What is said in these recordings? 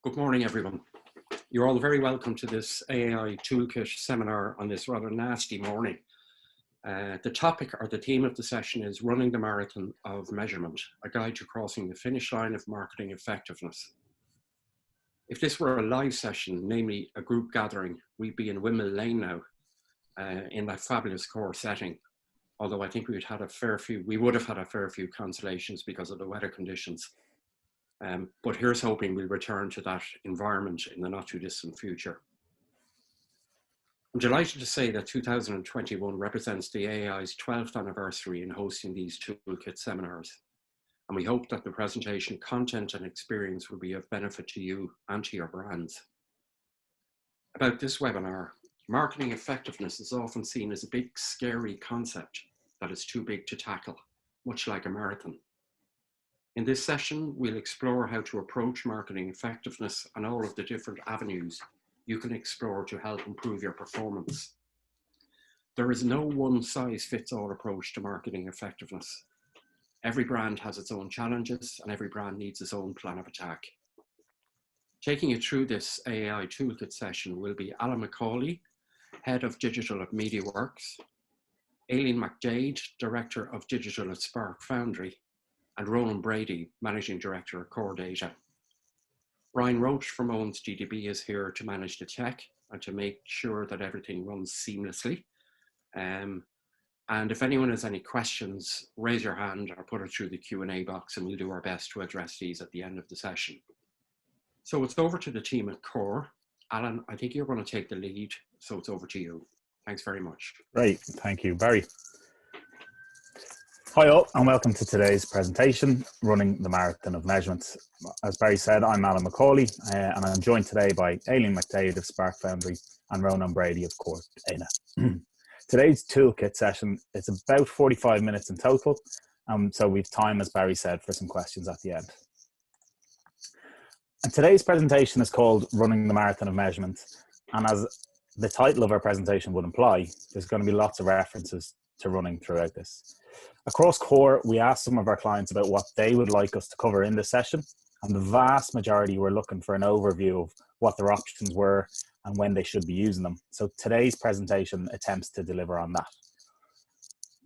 Good morning, everyone. You're all very welcome to this AAI Toolkit seminar on this rather nasty morning. The topic or the theme of the session is Running the Marathon of Measurement, a guide to crossing the finish line of marketing effectiveness. If this were a live session, namely a group gathering, we'd be in Windmill Lane now in that fabulous core setting. Although I think we would have had a fair few cancellations because of the weather conditions. But here's hoping we'll return to that environment in the not too distant future. I'm delighted to say that 2021 represents the AAI's 12th anniversary in hosting these toolkit seminars. And we hope that the presentation content and experience will be of benefit to you and to your brands. About this webinar, marketing effectiveness is often seen as a big, scary concept that is too big to tackle, much like a marathon. In this session, we'll explore how to approach marketing effectiveness and all of the different avenues you can explore to help improve your performance. There is no one-size-fits-all approach to marketing effectiveness. Every brand has its own challenges and every brand needs its own plan of attack. Taking you through this AAI Toolkit session will be Alan McCauley, Head of Digital at MediaWorks, Aileen McDade, Director of Digital at Spark Foundry, and Ronan Brady, Managing Director at Core Data. Brian Roach from Owens GDB is here to manage the tech and to make sure that everything runs seamlessly. And if anyone has any questions, raise your hand or put it through the Q&A box and we'll do our best to address these at the end of the session. So it's over to the team at Core. Alan, I think you're going to take the lead, so it's over to you. Thanks very much. Great, thank you, Barry. Hi all, and welcome to today's presentation, Running the Marathon of Measurement. As Barry said, I'm Alan McCauley, and I'm joined today by Aileen McDade of Spark Foundry and Ronan Brady of Core Data. Today's toolkit session, it's about 45 minutes in total, so we've time, as Barry said, for some questions at the end. And today's presentation is called Running the Marathon of Measurement, and as the title of our presentation would imply, there's going to be lots of references to running throughout this. Across Core, we asked some of our clients about what they would like us to cover in this session, and the vast majority were looking for an overview of what their options were and when they should be using them. So today's presentation attempts to deliver on that.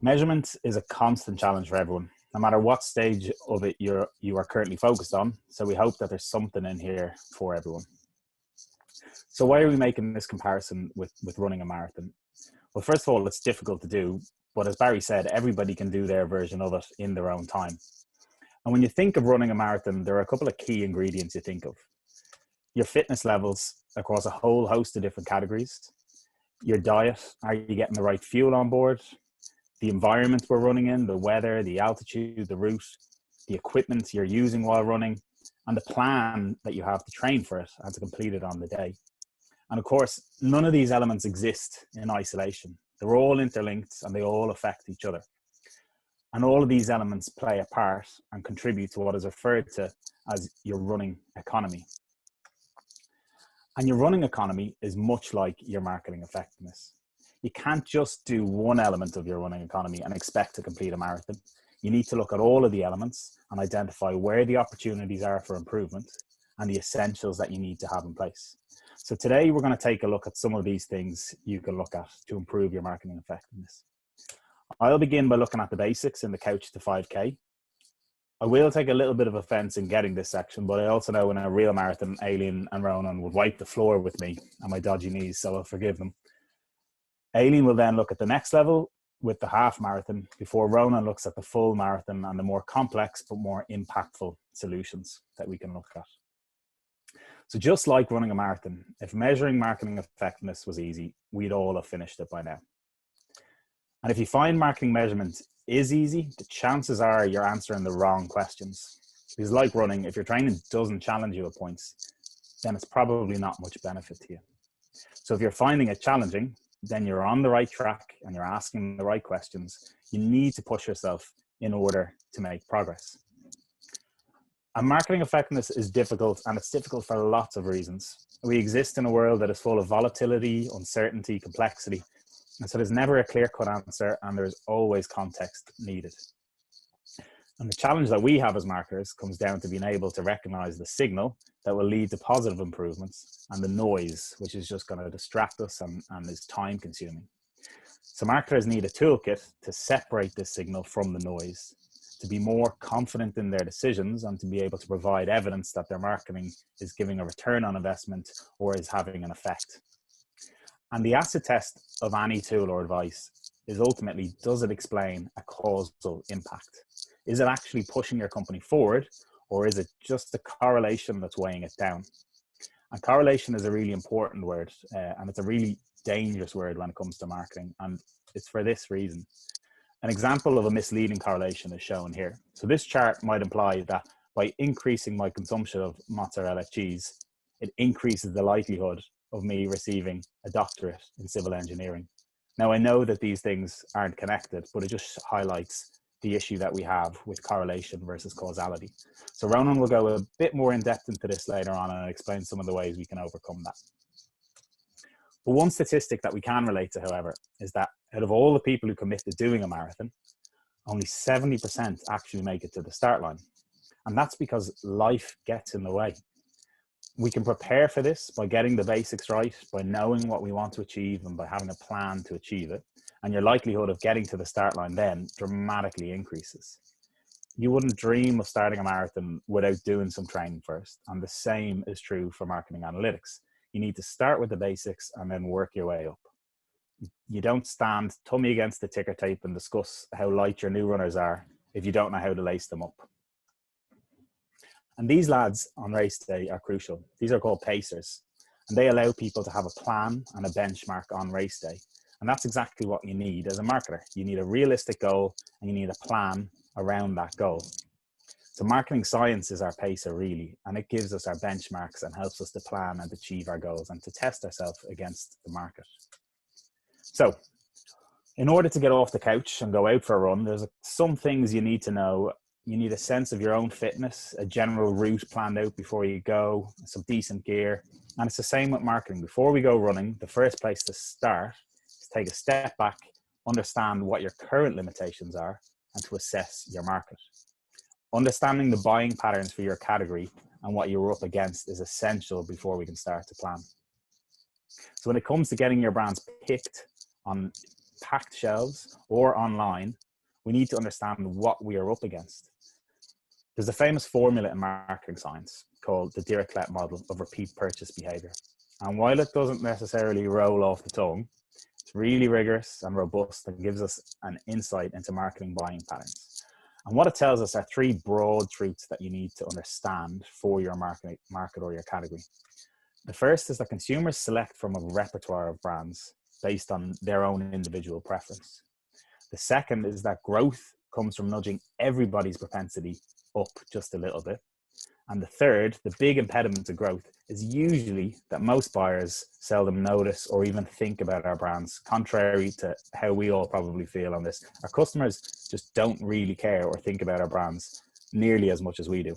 Measurement is a constant challenge for everyone, no matter what stage of it you are currently focused on, so we hope that there's something in here for everyone. So why are we making this comparison with running a marathon? Well, first of all, it's difficult to do, but as Barry said, everybody can do their version of it in their own time. And when you think of running a marathon, there are a couple of key ingredients you think of. Your fitness levels across a whole host of different categories. Your diet, are you getting the right fuel on board? The environment we're running in, the weather, the altitude, the route, the equipment you're using while running, and the plan that you have to train for it and to complete it on the day. And of course, none of these elements exist in isolation. They're all interlinked and they all affect each other. And all of these elements play a part and contribute to what is referred to as your running economy. And your running economy is much like your marketing effectiveness. You can't just do one element of your running economy and expect to complete a marathon. You need to look at all of the elements and identify where the opportunities are for improvement and the essentials that you need to have in place. So today we're going to take a look at some of these things you can look at to improve your marketing effectiveness. I'll begin by looking at the basics in the couch to 5K. I will take a little bit of offense in getting this section, but I also know in a real marathon, Aileen and Ronan would wipe the floor with me and my dodgy knees, so I'll forgive them. Aileen will then look at the next level with the half marathon before Ronan looks at the full marathon and the more complex but more impactful solutions that we can look at. So just like running a marathon, if measuring marketing effectiveness was easy, we'd all have finished it by now. And if you find marketing measurement is easy, the chances are you're answering the wrong questions. Because like running, if your training doesn't challenge you at points, then it's probably not much benefit to you. So if you're finding it challenging, then you're on the right track and you're asking the right questions. You need to push yourself in order to make progress. And marketing effectiveness is difficult, and it's difficult for lots of reasons. We exist in a world that is full of volatility, uncertainty, complexity, and so there's never a clear-cut answer, and there's always context needed. And the challenge that we have as marketers comes down to being able to recognize the signal that will lead to positive improvements, and the noise, which is just going to distract us and is time consuming. So marketers need a toolkit to separate this signal from the noise, to be more confident in their decisions and to be able to provide evidence that their marketing is giving a return on investment or is having an effect. And the acid test of any tool or advice is ultimately, does it explain a causal impact? Is it actually pushing your company forward, or is it just a correlation that's weighing it down? And correlation is a really important word, and it's a really dangerous word when it comes to marketing. And it's for this reason. An example of a misleading correlation is shown here. So this chart might imply that by increasing my consumption of mozzarella cheese, it increases the likelihood of me receiving a doctorate in civil engineering. Now, I know that these things aren't connected, but it just highlights the issue that we have with correlation versus causality. So Ronan will go a bit more in depth into this later on and explain some of the ways we can overcome that. But one statistic that we can relate to, however, is that out of all the people who commit to doing a marathon, only 70% actually make it to the start line. And that's because life gets in the way. We can prepare for this by getting the basics right, by knowing what we want to achieve and by having a plan to achieve it. And your likelihood of getting to the start line then dramatically increases. You wouldn't dream of starting a marathon without doing some training first. And the same is true for marketing analytics. You need to start with the basics and then work your way up. You don't stand tummy against the ticker tape and discuss how light your new runners are if you don't know how to lace them up. And these lads on race day are crucial. These are called pacers, and they allow people to have a plan and a benchmark on race day. And that's exactly what you need as a marketer. You need a realistic goal and you need a plan around that goal. So marketing science is our pacer really, and it gives us our benchmarks and helps us to plan and achieve our goals and to test ourselves against the market. So in order to get off the couch and go out for a run, there's some things you need to know. You need a sense of your own fitness, a general route planned out before you go, some decent gear. And it's the same with marketing. Before we go running, the first place to start is take a step back, understand what your current limitations are, and to assess your market. Understanding the buying patterns for your category and what you're up against is essential before we can start to plan. So when it comes to getting your brands picked on packed shelves or online, we need to understand what we are up against. There's a famous formula in marketing science called the Dirichlet model of repeat purchase behavior. And while it doesn't necessarily roll off the tongue, it's really rigorous and robust and gives us an insight into marketing buying patterns. And what it tells us are three broad truths that you need to understand for your market or your category. The first is that consumers select from a repertoire of brands based on their own individual preference. The second is that growth comes from nudging everybody's propensity up just a little bit. And the third, the big impediment to growth, is usually that most buyers seldom notice or even think about our brands, contrary to how we all probably feel on this. Our customers just don't really care or think about our brands nearly as much as we do.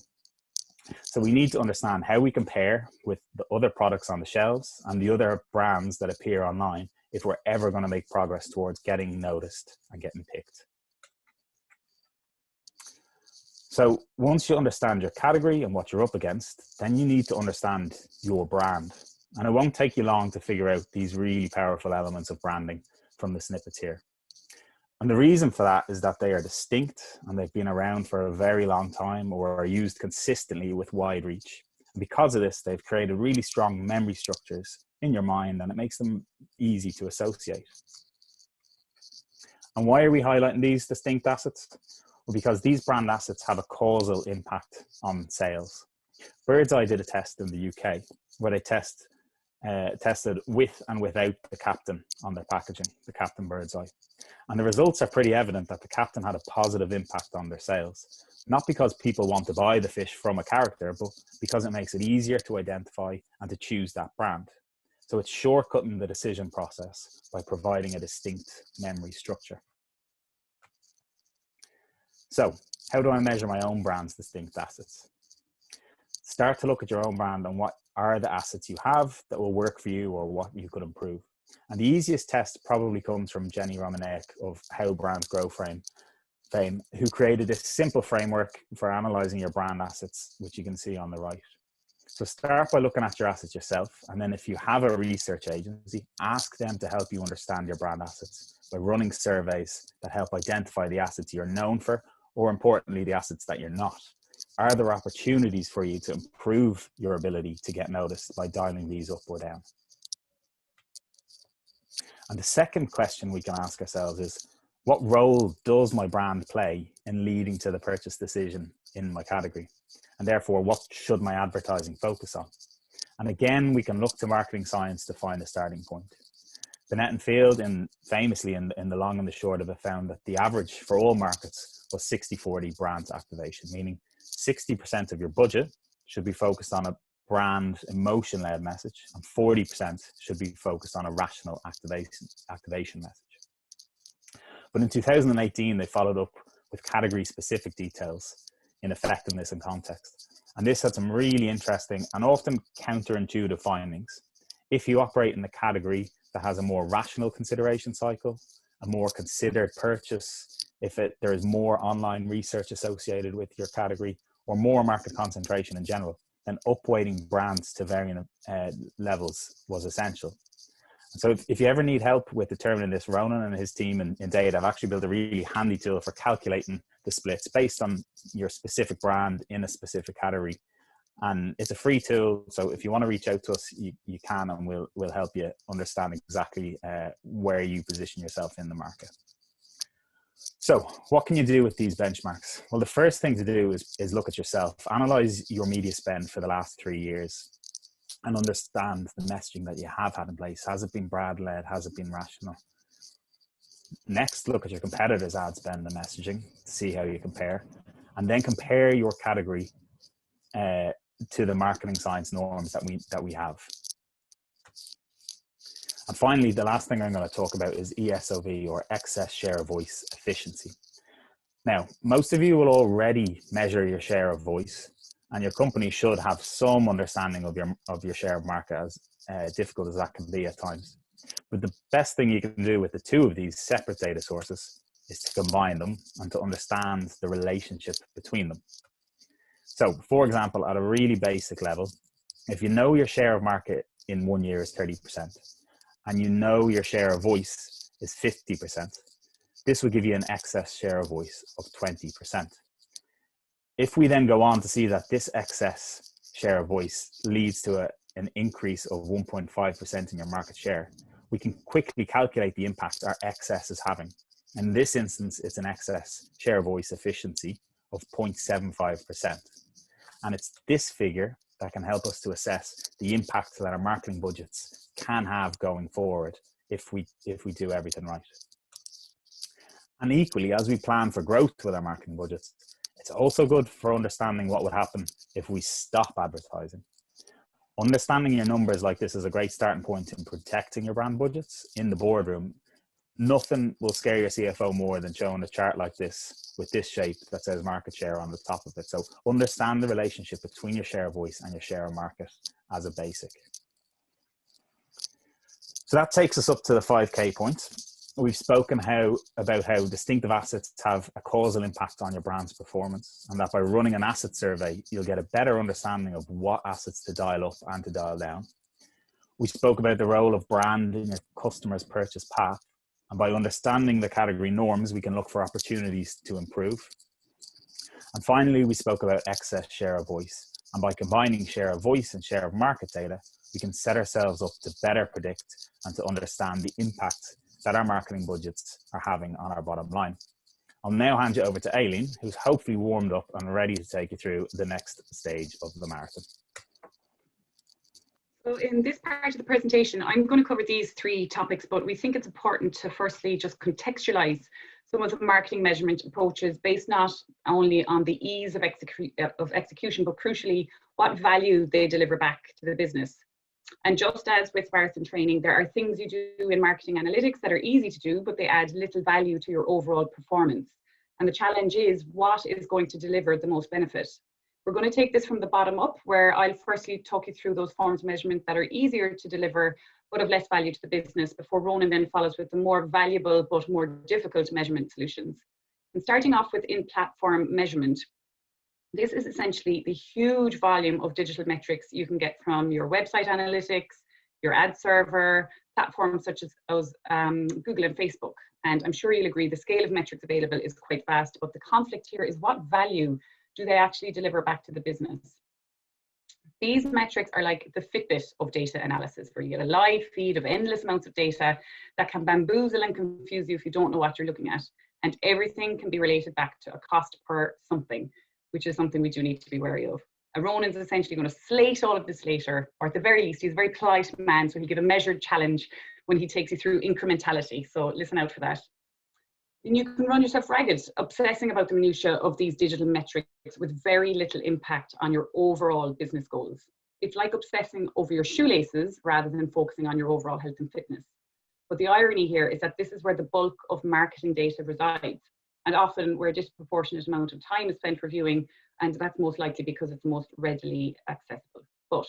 So we need to understand how we compare with the other products on the shelves and the other brands that appear online if we're ever going to make progress towards getting noticed and getting picked. So once you understand your category and what you're up against, then you need to understand your brand. And it won't take you long to figure out these really powerful elements of branding from the snippets here. And the reason for that is that they are distinct and they've been around for a very long time or are used consistently with wide reach. And because of this, they've created really strong memory structures in your mind and it makes them easy to associate. And why are we highlighting these distinct assets? Well, because these brand assets have a causal impact on sales. Bird's Eye did a test in the UK where they tested with and without the captain on their packaging, the Captain Bird's Eye. And the results are pretty evident that the captain had a positive impact on their sales. Not because people want to buy the fish from a character, but because it makes it easier to identify and to choose that brand. So it's shortcutting the decision process by providing a distinct memory structure. So how do I measure my own brand's distinct assets? Start to look at your own brand and what are the assets you have that will work for you or what you could improve. And the easiest test probably comes from Jenny Romanek of How Brands Grow fame, who created this simple framework for analyzing your brand assets, which you can see on the right. So start by looking at your assets yourself. And then if you have a research agency, ask them to help you understand your brand assets by running surveys that help identify the assets you're known for, or importantly, the assets that you're not. Are there opportunities for you to improve your ability to get noticed by dialing these up or down? And the second question we can ask ourselves is, what role does my brand play in leading to the purchase decision in my category? And therefore, what should my advertising focus on? And again, we can look to marketing science to find a starting point. Binet and Field, famously in the long and the short of it, found that the average for all markets was 60-40 brand activation, meaning 60% of your budget should be focused on a brand emotion-led message, and 40% should be focused on a rational activation message. But in 2018, they followed up with category-specific details in effectiveness and context. And this had some really interesting and often counterintuitive findings. If you operate in a category that has a more rational consideration cycle, a more considered purchase, if there is more online research associated with your category, or more market concentration in general, then upweighting brands to varying levels was essential. So if you ever need help with determining this, Ronan and his team in Data have actually built a really handy tool for calculating the splits based on your specific brand in a specific category. And it's a free tool, so if you want to reach out to us, you can, and we'll help you understand exactly where you position yourself in the market. So what can you do with these benchmarks? Well, the first thing to do is look at yourself. Analyze your media spend for the last 3 years and understand the messaging that you have had in place. Has it been brand-led? Has it been rational? Next, look at your competitors' ad spend and messaging to see how you compare. And then compare your category to the marketing science norms that we have. And finally, the last thing I'm going to talk about is ESOV, or excess share of voice efficiency. Now, most of you will already measure your share of voice, and your company should have some understanding of your share of market, as difficult as that can be at times. But the best thing you can do with the two of these separate data sources is to combine them and to understand the relationship between them. So, for example, at a really basic level, if you know your share of market in 1 year is 30%, and you know your share of voice is 50%, this will give you an excess share of voice of 20%. If we then go on to see that this excess share of voice leads to an increase of 1.5% in your market share, we can quickly calculate the impact our excess is having. In this instance, it's an excess share of voice efficiency of 0.75%. And it's this figure that can help us to assess the impact that our marketing budgets can have going forward if we do everything right. And equally, as we plan for growth with our marketing budgets, it's also good for understanding what would happen if we stop advertising. Understanding your numbers like this is a great starting point in protecting your brand budgets in the boardroom. Nothing will scare your CFO more than showing a chart like this with this shape that says market share on the top of it. So understand the relationship between your share of voice and your share of market as a basic. So that takes us up to the 5K points. We've spoken about how distinctive assets have a causal impact on your brand's performance, and that by running an asset survey, you'll get a better understanding of what assets to dial up and to dial down. We spoke about the role of brand in your customer's purchase path, and by understanding the category norms, we can look for opportunities to improve. And finally, we spoke about excess share of voice, and by combining share of voice and share of market data, we can set ourselves up to better predict and to understand the impact that our marketing budgets are having on our bottom line. I'll now hand you over to Aileen, who's hopefully warmed up and ready to take you through the next stage of the marathon. So in this part of the presentation, I'm going to cover these 3 topics, but we think it's important to firstly just contextualize some of the marketing measurement approaches based not only on the ease of execution, but crucially, what value they deliver back to the business. And just as with marathon training, there are things you do in marketing analytics that are easy to do, but they add little value to your overall performance. And the challenge is, what is going to deliver the most benefit? We're going to take this from the bottom up, where I'll firstly talk you through those forms of measurement that are easier to deliver, but of less value to the business, before Ronan then follows with the more valuable, but more difficult measurement solutions. And starting off with in-platform measurement, This is essentially the huge volume of digital metrics you can get from your website analytics, your ad server, platforms such as Google and Facebook. And I'm sure you'll agree the scale of metrics available is quite vast, but the conflict here is what value do they actually deliver back to the business? These metrics are like the Fitbit of data analysis, where you get a live feed of endless amounts of data that can bamboozle and confuse you if you don't know what you're looking at. And everything can be related back to a cost per something, which is something we do need to be wary of. Ronan's essentially going to slate all of this later, or at the very least, he's a very polite man, so he'll give a measured challenge when he takes you through incrementality. So listen out for that. And you can run yourself ragged, obsessing about the minutiae of these digital metrics with very little impact on your overall business goals. It's like obsessing over your shoelaces rather than focusing on your overall health and fitness. But the irony here is that this is where the bulk of marketing data resides, and often where a disproportionate amount of time is spent reviewing, and that's most likely because it's most readily accessible. But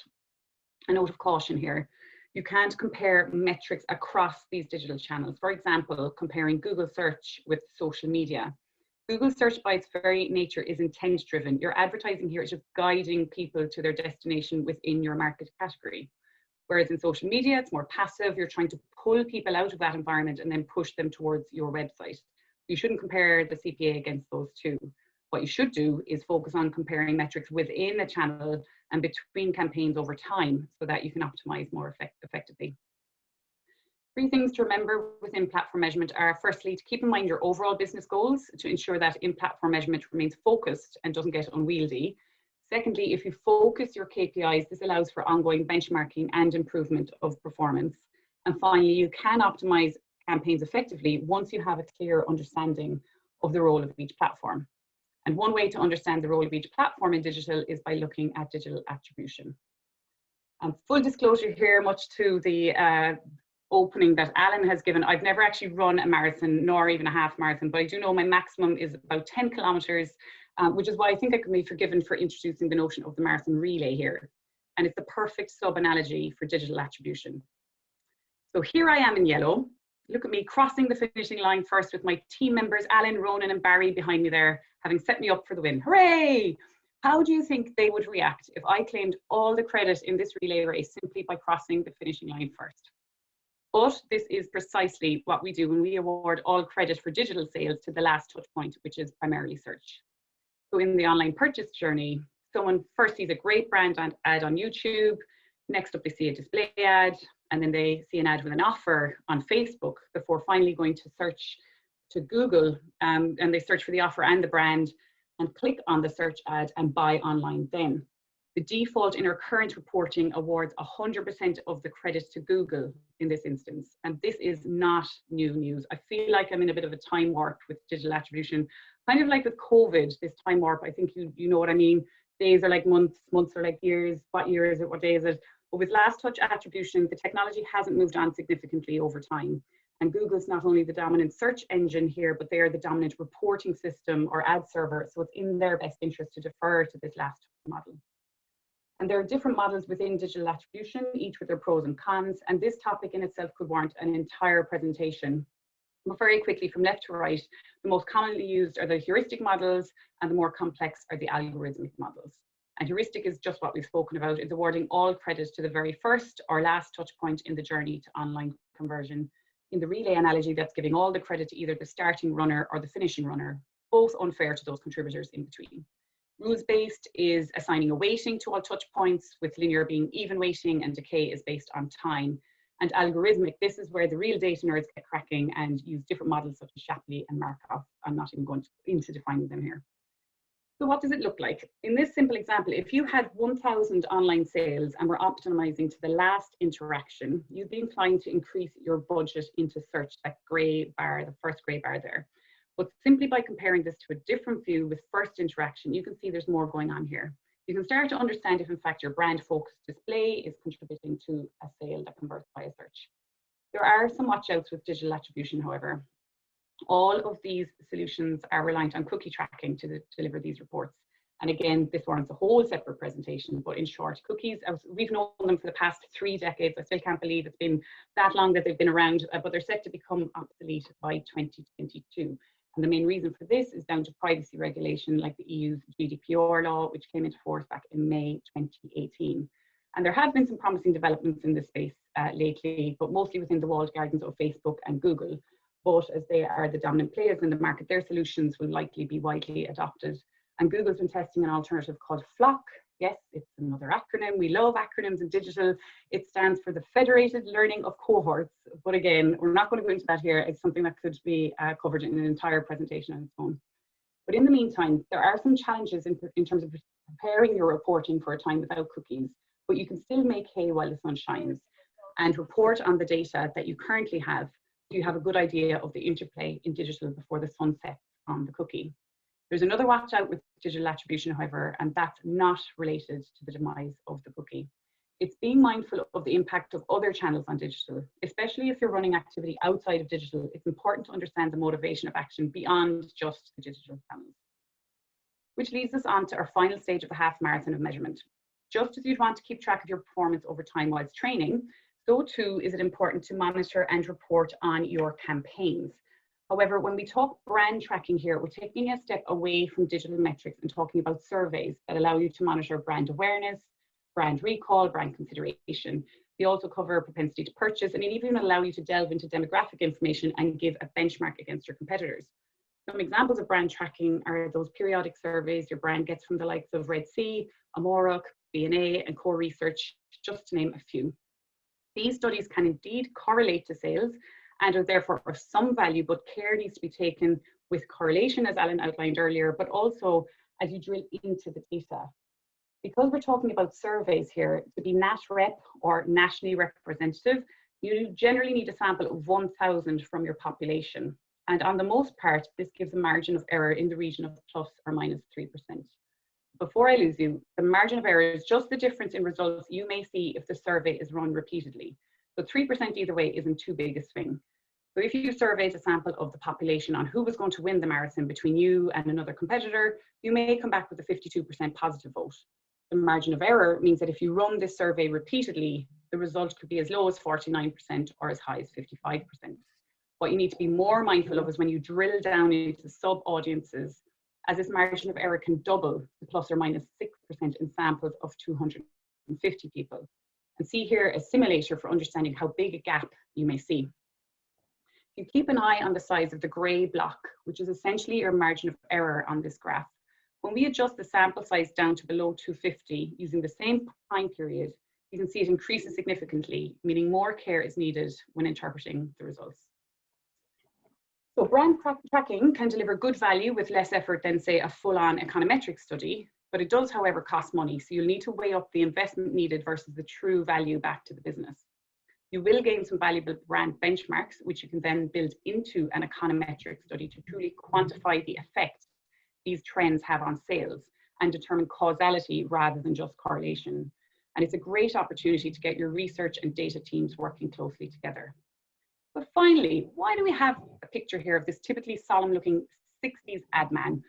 a note of caution here. You can't compare metrics across these digital channels. For example, comparing Google search with social media. Google search by its very nature is intent driven. Your advertising here is just guiding people to their destination within your market category. Whereas in social media, it's more passive. You're trying to pull people out of that environment and then push them towards your website. You shouldn't compare the CPA against those two. What you should do is focus on comparing metrics within a channel and between campaigns over time so that you can optimize more effectively. 3 things to remember within platform measurement are, firstly, to keep in mind your overall business goals to ensure that in-platform measurement remains focused and doesn't get unwieldy. Secondly, if you focus your KPIs, this allows for ongoing benchmarking and improvement of performance. And finally, you can optimize campaigns effectively once you have a clear understanding of the role of each platform. And one way to understand the role of each platform in digital is by looking at digital attribution. Full disclosure here, much to the opening that Alan has given, I've never actually run a marathon nor even a half marathon, but I do know my maximum is about 10 kilometers, which is why I think I can be forgiven for introducing the notion of the marathon relay here. And it's the perfect sub-analogy for digital attribution. So here I am in yellow. Look at me crossing the finishing line first with my team members, Alan, Ronan and Barry behind me there, having set me up for the win. Hooray! How do you think they would react if I claimed all the credit in this relay race simply by crossing the finishing line first? But this is precisely what we do when we award all credit for digital sales to the last touch point, which is primarily search. So in the online purchase journey, someone first sees a great brand ad on YouTube, next up they see a display ad, and then they see an ad with an offer on Facebook before finally going to search to Google, and they search for the offer and the brand and click on the search ad and buy online then. The default in our current reporting awards 100% of the credit to Google in this instance. And this is not new news. I feel like I'm in a bit of a time warp with digital attribution, kind of like with COVID, this time warp. I think you know what I mean. Days are like months, months are like years. What year is it? What day is it? But with last touch attribution, the technology hasn't moved on significantly over time. And Google's not only the dominant search engine here, but they are the dominant reporting system or ad server. So it's in their best interest to defer to this last model. And there are different models within digital attribution, each with their pros and cons. And this topic in itself could warrant an entire presentation. But very quickly, from left to right, the most commonly used are the heuristic models, and the more complex are the algorithmic models. And heuristic is just what we've spoken about. It's awarding all credit to the very first or last touch point in the journey to online conversion. In the relay analogy, that's giving all the credit to either the starting runner or the finishing runner, both unfair to those contributors in between. Rules-based is assigning a weighting to all touch points, with linear being even weighting and decay is based on time. And algorithmic, this is where the real data nerds get cracking and use different models such as Shapley and Markov. I'm not even going into defining them here. So what does it look like? In this simple example, if you had 1,000 online sales and were optimizing to the last interaction, you'd be inclined to increase your budget into search, that gray bar, the first gray bar there. But simply by comparing this to a different view with first interaction, you can see there's more going on here. You can start to understand if in fact your brand focused display is contributing to a sale that converts by a search. There are some watch outs with digital attribution, however. All of these solutions are reliant on cookie tracking to deliver these reports. And again, this warrants a whole separate presentation, but in short, cookies, we've known them for the past 3 decades. I still can't believe it's been that long that they've been around, but they're set to become obsolete by 2022. And the main reason for this is down to privacy regulation like the EU's GDPR law, which came into force back in May 2018. And there have been some promising developments in this space lately, but mostly within the walled gardens of Facebook and Google. But as they are the dominant players in the market, their solutions will likely be widely adopted. And Google's been testing an alternative called FLoC. Yes, it's another acronym. We love acronyms in digital. It stands for the Federated Learning of Cohorts. But again, we're not going to go into that here. It's something that could be covered in an entire presentation on its own. But in the meantime, there are some challenges in terms of preparing your reporting for a time without cookies, but you can still make hay while the sun shines and report on the data that you currently have so you have a good idea of the interplay in digital before the sun sets on the cookie. There's another watch out with digital attribution, however, and that's not related to the demise of the cookie. It's being mindful of the impact of other channels on digital, especially if you're running activity outside of digital. It's important to understand the motivation of action beyond just the digital channels. Which leads us on to our final stage of the half marathon of measurement. Just as you'd want to keep track of your performance over time whilst training, so too is it important to monitor and report on your campaigns. However, when we talk brand tracking here, we're taking a step away from digital metrics and talking about surveys that allow you to monitor brand awareness, brand recall, brand consideration. They also cover propensity to purchase, and it even allow you to delve into demographic information and give a benchmark against your competitors. Some examples of brand tracking are those periodic surveys your brand gets from the likes of Red Sea, Amorok, B&A, and Core Research, just to name a few. These studies can indeed correlate to sales and are therefore of some value, but care needs to be taken with correlation, as Alan outlined earlier, but also as you drill into the data. Because we're talking about surveys here, to be NatRep or nationally representative, you generally need a sample of 1,000 from your population. And on the most part, this gives a margin of error in the region of plus or minus 3%. Before I lose you, the margin of error is just the difference in results you may see if the survey is run repeatedly. So 3% either way isn't too big a swing. So if you surveyed a sample of the population on who was going to win the marathon between you and another competitor, you may come back with a 52% positive vote. The margin of error means that if you run this survey repeatedly, the result could be as low as 49% or as high as 55%. What you need to be more mindful of is when you drill down into sub-audiences, as this margin of error can double to plus or minus 6% in samples of 250 people. And see here a simulator for understanding how big a gap you may see. You keep an eye on the size of the grey block, which is essentially your margin of error on this graph. When we adjust the sample size down to below 250 using the same time period, you can see it increases significantly, meaning more care is needed when interpreting the results. So brand tracking can deliver good value with less effort than, say, a full-on econometric study, but it does, however, cost money. So you'll need to weigh up the investment needed versus the true value back to the business. You will gain some valuable brand benchmarks, which you can then build into an econometric study to truly quantify the effect these trends have on sales and determine causality rather than just correlation. And it's a great opportunity to get your research and data teams working closely together. But finally, why do we have a picture here of this typically solemn looking 60s ad man?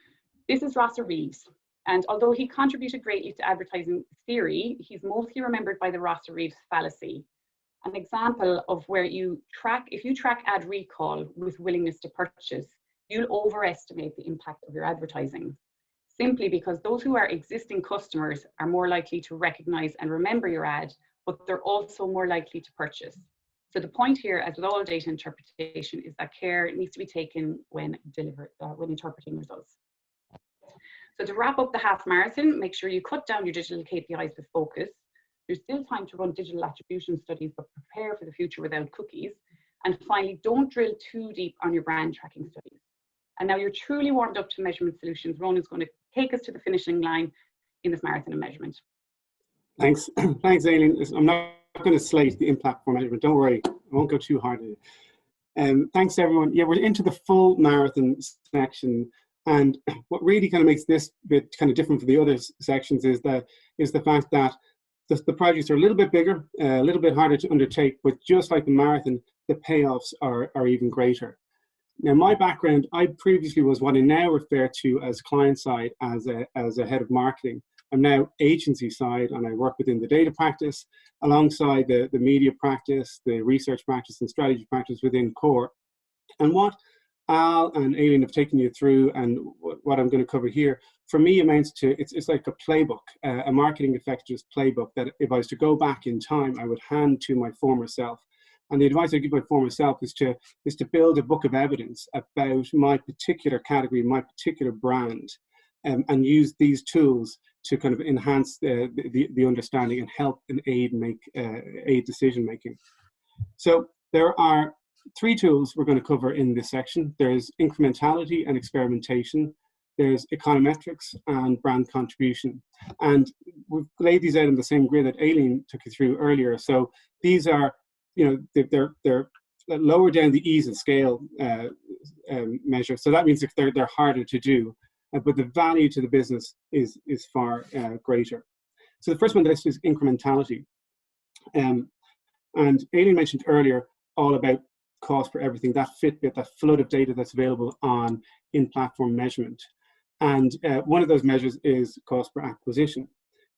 This is Rosser Reeves. And although he contributed greatly to advertising theory, he's mostly remembered by the Rosser Reeves fallacy. An example of where if you track ad recall with willingness to purchase, you'll overestimate the impact of your advertising, simply because those who are existing customers are more likely to recognize and remember your ad, but they're also more likely to purchase. So the point here, as with all data interpretation, is that care needs to be taken when interpreting results. So to wrap up the half marathon, make sure you cut down your digital KPIs with focus. There's still time to run digital attribution studies, but prepare for the future without cookies. And finally, don't drill too deep on your brand tracking studies. And now you're truly warmed up to measurement solutions. Ronan's going to take us to the finishing line in this marathon of measurement. Thanks, thanks, Aileen. I'm not going to slate the impact for measurement. Don't worry, I won't go too hard on it. Thanks everyone. Yeah, we're into the full marathon section, and what really kind of makes this bit kind of different from the other sections is the fact that the projects are a little bit bigger, a little bit harder to undertake, but just like the marathon, the payoffs are even greater. Now, my background, I previously was what I now refer to as client side as a head of marketing. I'm now agency side, and I work within the data practice alongside the media practice, the research practice, and strategy practice within Core. And what Al and Aileen have taken you through, and what I'm going to cover here, for me amounts to, it's like a playbook, a marketing effectiveness playbook that if I was to go back in time, I would hand to my former self. And the advice I give my former self is to build a book of evidence about my particular category, my particular brand, and use these tools to kind of enhance the understanding and help and aid decision making. So there are 3 tools we're going to cover in this section. There's incrementality and experimentation. There's econometrics and brand contribution. And we've laid these out in the same grid that Aileen took you through earlier. So these are, they're lower down the ease and scale measure. So that means if they're harder to do, but the value to the business is far greater. So the first one is incrementality. And Aileen mentioned earlier all about cost per everything, that Fitbit, that flood of data that's available on in-platform measurement. And one of those measures is cost per acquisition.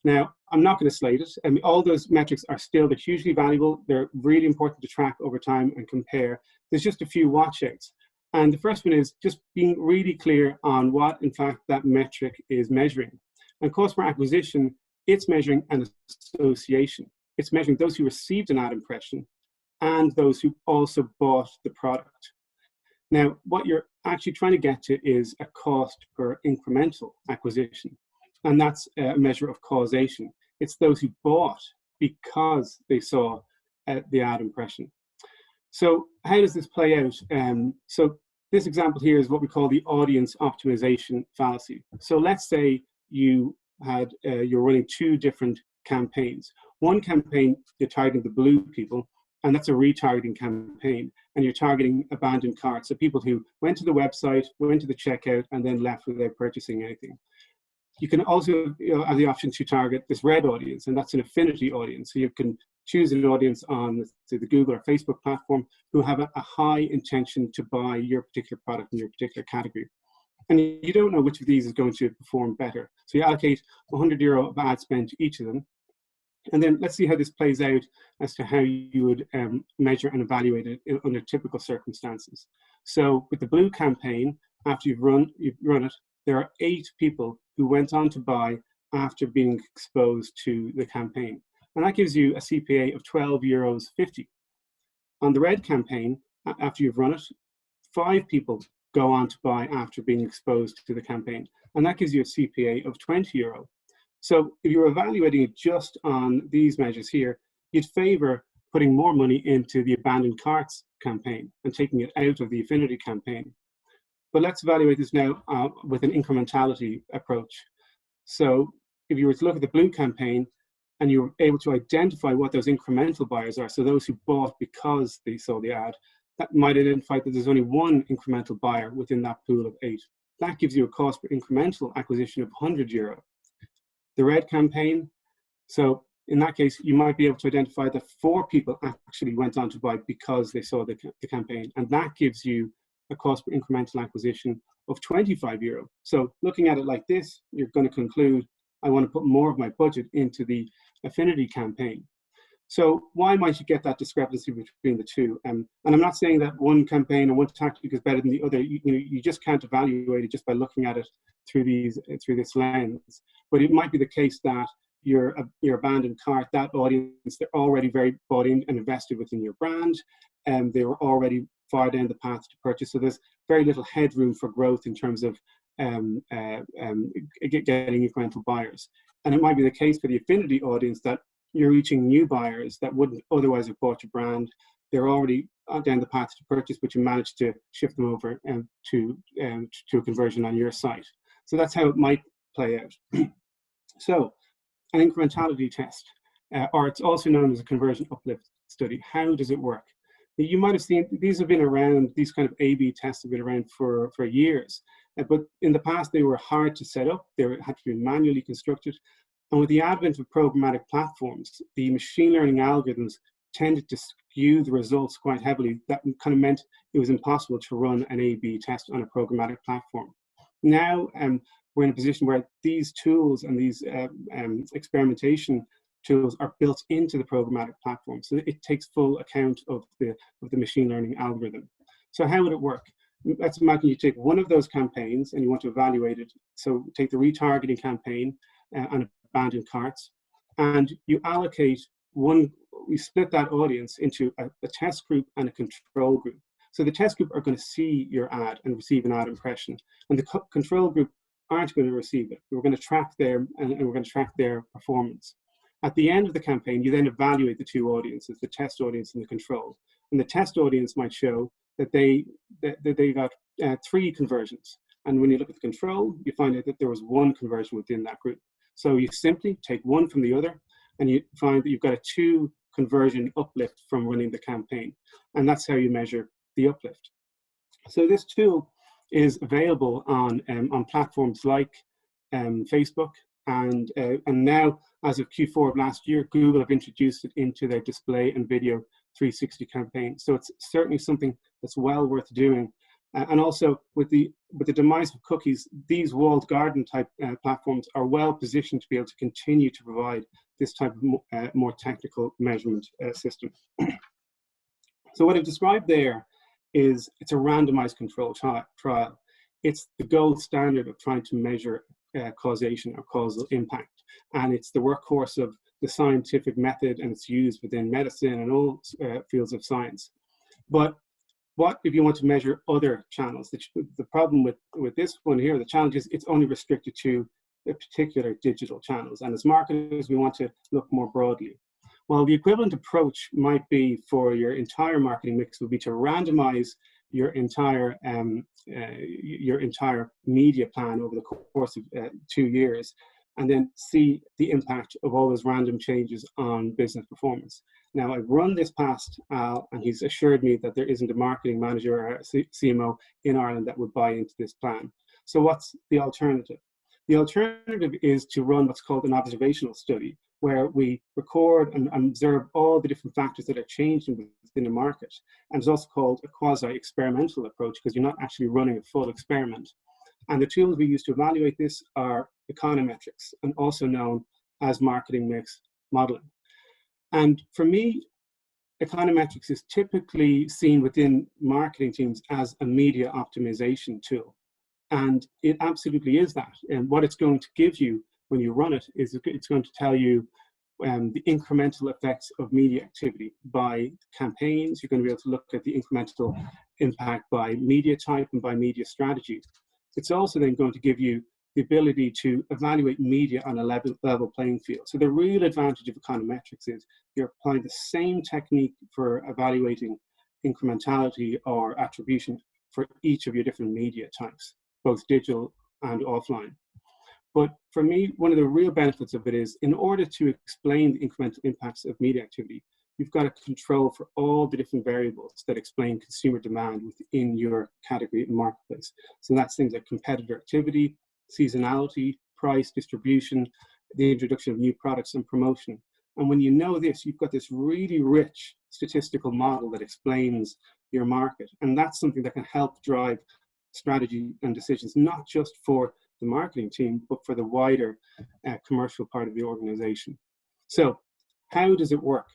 Now, I'm not going to slate it. I mean, all those metrics are still hugely valuable. They're really important to track over time and compare. There's just a few watch-outs. And the first one is just being really clear on what, in fact, that metric is measuring. And cost per acquisition, it's measuring an association. It's measuring those who received an ad impression and those who also bought the product. Now, what you're actually trying to get to is a cost per incremental acquisition. And that's a measure of causation. It's those who bought because they saw the ad impression. So how does this play out? So this example here is what we call the audience optimization fallacy. So let's say you're running 2 different campaigns. One campaign, you're targeting the blue people, and that's a retargeting campaign. And you're targeting abandoned carts, so people who went to the website, went to the checkout, and then left without purchasing anything. You can also have the option to target this red audience, and that's an affinity audience. So you can choose an audience on the Google or Facebook platform who have a high intention to buy your particular product in your particular category. And you don't know which of these is going to perform better. So you allocate €100 of ad spend to each of them. And then let's see how this plays out as to how you would measure and evaluate it under typical circumstances. So with the blue campaign, after you've run it, there are 8 people who went on to buy after being exposed to the campaign. And that gives you a CPA of €12.50. On the red campaign, after you've run it, 5 people go on to buy after being exposed to the campaign. And that gives you a CPA of €20. So if you're evaluating it just on these measures here, you'd favor putting more money into the abandoned carts campaign and taking it out of the affinity campaign. But let's evaluate this now with an incrementality approach. So if you were to look at the blue campaign and you were able to identify what those incremental buyers are, so those who bought because they saw the ad, that might identify that there's only 1 incremental buyer within that pool of 8. That gives you a cost per incremental acquisition of €100. The red campaign, so in that case, you might be able to identify that 4 people actually went on to buy because they saw the campaign, and that gives you a cost per incremental acquisition of €25. So looking at it like this, you're going to conclude, I want to put more of my budget into the affinity campaign. So why might you get that discrepancy between the two? And I'm not saying that one campaign or one tactic is better than the other. You just can't evaluate it just by looking at it through this lens. But it might be the case that your abandoned cart, that audience, they're already very bought in and invested within your brand, and they were already far down the path to purchase. So there's very little headroom for growth in terms of getting incremental buyers. And it might be the case for the affinity audience that you're reaching new buyers that wouldn't otherwise have bought your brand. They're already down the path to purchase, but you managed to shift them over to a conversion on your site. So that's how it might play out. So an incrementality test, or it's also known as a conversion uplift study. How does it work? You might have seen, these have been around, these kind of A/B tests have been around for years, but in the past they were hard to set up. They had to be manually constructed. And with the advent of programmatic platforms, the machine learning algorithms tended to skew the results quite heavily. That kind of meant it was impossible to run an A/B test on a programmatic platform. Now we're in a position where these tools and these experimentation tools are built into the programmatic platform. So it takes full account of the machine learning algorithm. So how would it work? let's imagine you take one of those campaigns and you want to evaluate it. So take the retargeting campaign and abandoned carts, and you allocate one, we split that audience into a test group and a control group. So the test group are going to see your ad and receive an ad impression, and the control group aren't going to receive it. We're going to track their, and we're going to track their performance. At the end of the campaign, you then evaluate the two audiences, the test audience and the control. And the test audience might show that they got 3 conversions. And when you look at the control, you find out that there was 1 conversion within that group. So you simply take one from the other, and you find that you've got a 2 conversion uplift from running the campaign. And that's how you measure the uplift. So this tool is available on platforms like Facebook, and now, as of Q4 of last year, Google have introduced it into their display and video 360 campaign. So it's certainly something that's well worth doing. And also with the demise of cookies, these walled garden type platforms are well positioned to be able to continue to provide this type of more technical measurement system. So what I've described there is it's a randomized control trial. It's the gold standard of trying to measure causation or causal impact. And it's the workhorse of the scientific method, and it's used within medicine and all fields of science. But what if you want to measure other channels? The problem with this one here, the challenge is it's only restricted to particular digital channels. And as marketers, we want to look more broadly. Well, the equivalent approach might be for your entire marketing mix would be to randomize your entire media plan over the course of 2 years, and then see the impact of all those random changes on business performance. Now, I've run this past Al, and he's assured me that there isn't a marketing manager or a CMO in Ireland that would buy into this plan. So what's the alternative? The alternative is to run what's called an observational study, where we record and observe all the different factors that are changing within the market. And it's also called a quasi-experimental approach, because you're not actually running a full experiment. And the tools we use to evaluate this are econometrics, and also known as marketing mix modeling. And for me, econometrics is typically seen within marketing teams as a media optimization tool. And it absolutely is that. And what it's going to give you when you run it is it's going to tell you the incremental effects of media activity by campaigns. You're going to be able to look at the incremental impact by media type and by media strategy. It's also then going to give you the ability to evaluate media on a level playing field. So the real advantage of econometrics is you're applying the same technique for evaluating incrementality or attribution for each of your different media types, both digital and offline. But for me, one of the real benefits of it is, in order to explain the incremental impacts of media activity, you've got to control for all the different variables that explain consumer demand within your category and marketplace. So that's things like competitor activity, seasonality, price, distribution, the introduction of new products and promotion. And when you know this, you've got this really rich statistical model that explains your market. And that's something that can help drive strategy and decisions, not just for the marketing team, but for the wider commercial part of the organization. So how does it work?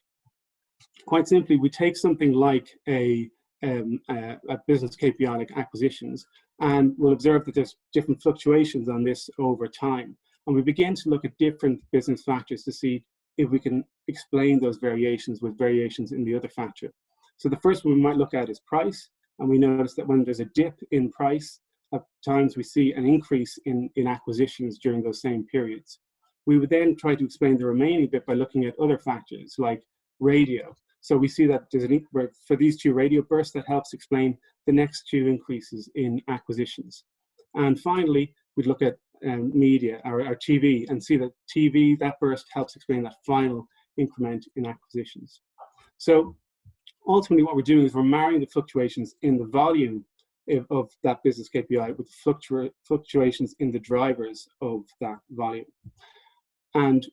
Quite simply, we take something like a business KPI like acquisitions, and we'll observe that there's different fluctuations on this over time. And we begin to look at different business factors to see if we can explain those variations with variations in the other factor. So the first one we might look at is price. And we notice that when there's a dip in price, at times we see an increase in acquisitions during those same periods. We would then try to explain the remaining bit by looking at other factors like radio. So we see that there's for these 2 radio bursts, that helps explain the next 2 increases in acquisitions. And finally, we'd look at media or TV, and see that TV, that burst helps explain that final increment in acquisitions. So ultimately what we're doing is we're marrying the fluctuations in the volume of that business KPI with fluctuations in the drivers of that volume. And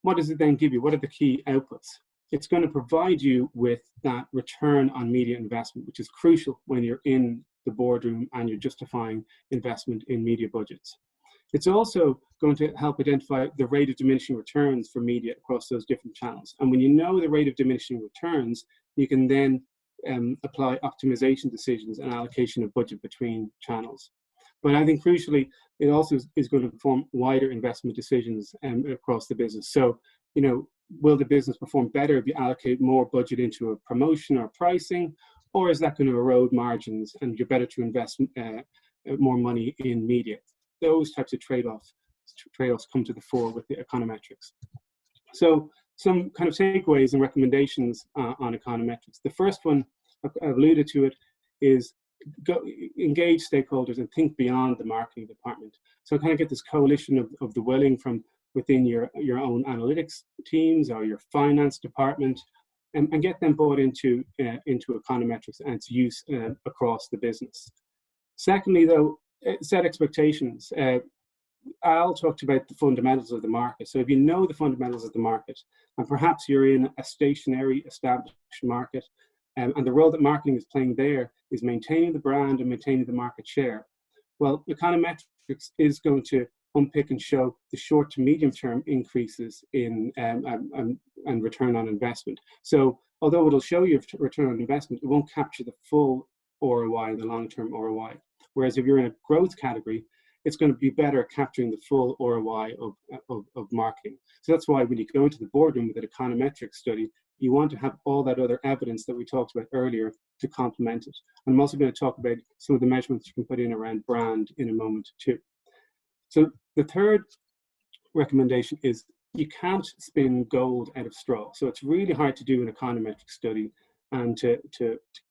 what does it then give you? What are the key outputs? It's going to provide you with that return on media investment, which is crucial when you're in the boardroom and you're justifying investment in media budgets. It's also going to help identify the rate of diminishing returns for media across those different channels. And when you know the rate of diminishing returns, you can then apply optimization decisions and allocation of budget between channels. But I think crucially, it also is going to inform wider investment decisions across the business. So, you know, will the business perform better if you allocate more budget into a promotion or pricing, or is that going to erode margins and you're better to invest more money in media? Those types of trade-offs come to the fore with the econometrics. So some kind of takeaways and recommendations on econometrics. The first one, I've alluded to it, is engage stakeholders and think beyond the marketing department. So kind of get this coalition of the willing from within your own analytics teams or your finance department, and get them bought into econometrics and its use across the business. Secondly, though, set expectations. Al talked about the fundamentals of the market. So if you know the fundamentals of the market, and perhaps you're in a stationary established market, and the role that marketing is playing there is maintaining the brand and maintaining the market share, well, econometrics is going to unpick and show the short to medium term increases in and return on investment. So although it'll show you return on investment, it won't capture the full ROI, the long-term ROI. Whereas if you're in a growth category, it's going to be better at capturing the full ROI of marketing. So that's why when you go into the boardroom with an econometric study, you want to have all that other evidence that we talked about earlier to complement it. And I'm also going to talk about some of the measurements you can put in around brand in a moment too. So the third recommendation is you can't spin gold out of straw. So it's really hard to do an econometric study and to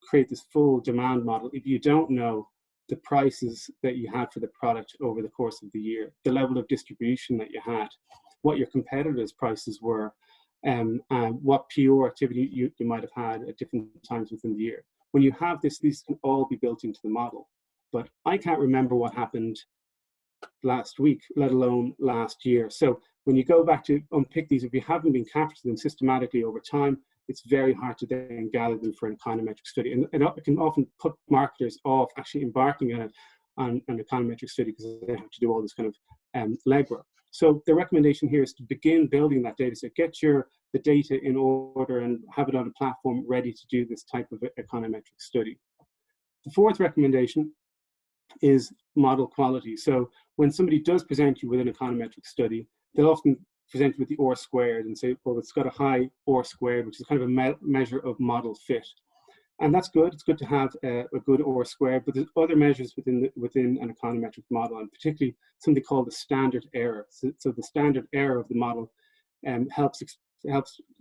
create this full demand model if you don't know the prices that you had for the product over the course of the year, the level of distribution that you had, what your competitors' prices were, and what PR activity you might have had at different times within the year. When you have this, these can all be built into the model. But I can't remember what happened last week, let alone last year. So when you go back to unpick these, if you haven't been capturing them systematically over time, it's very hard to then gather them for an econometric study. And it can often put marketers off actually embarking on an econometric study because they have to do all this kind of legwork. So the recommendation here is to begin building that data set, get the data in order and have it on a platform ready to do this type of econometric study. The fourth recommendation is model quality. So when somebody does present you with an econometric study, they'll often present you with the R squared and say, well, it's got a high R squared, which is kind of a measure of model fit. And that's good. It's good to have a good R squared, but there's other measures within an econometric model, and particularly something called the standard error. So the standard error of the model helps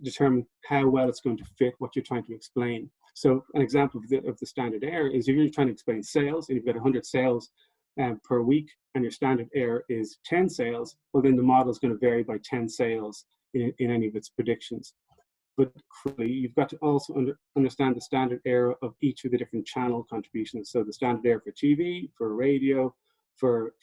determine how well it's going to fit what you're trying to explain. So an example of the standard error is if you're trying to explain sales and you've got 100 sales per week and your standard error is 10 sales, well then the model is going to vary by 10 sales in any of its predictions. But you've got to also understand the standard error of each of the different channel contributions. So the standard error for TV, for radio, for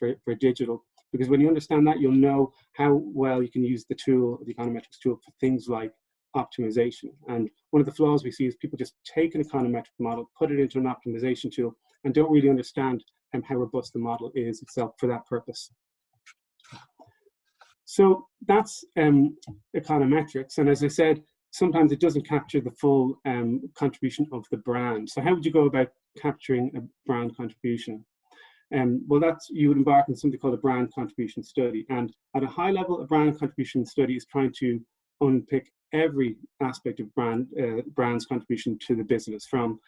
digital, because when you understand that, you'll know how well you can use the tool, the econometrics tool, for things like optimization. And one of the flaws we see is people just take an econometric model, put it into an optimization tool, and don't really understand how robust the model is itself for that purpose. So that's econometrics. And as I said, sometimes it doesn't capture the full contribution of the brand. So how would you go about capturing a brand contribution? Well, you would embark on something called a brand contribution study. And at a high level, a brand contribution study is trying to unpick every aspect of brand's contribution to the business, from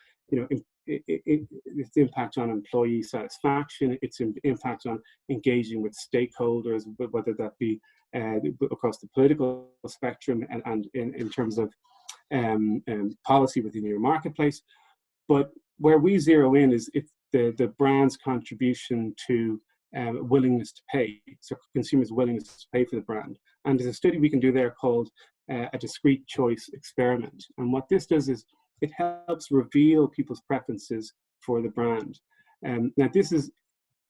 its impact on employee satisfaction, its impact on engaging with stakeholders, whether that be across the political spectrum and in terms of policy within your marketplace. But where we zero in is the brand's contribution to willingness to pay, so consumers' willingness to pay for the brand. And there's a study we can do there called a discrete choice experiment. And what this does is it helps reveal people's preferences for the brand. Now, this is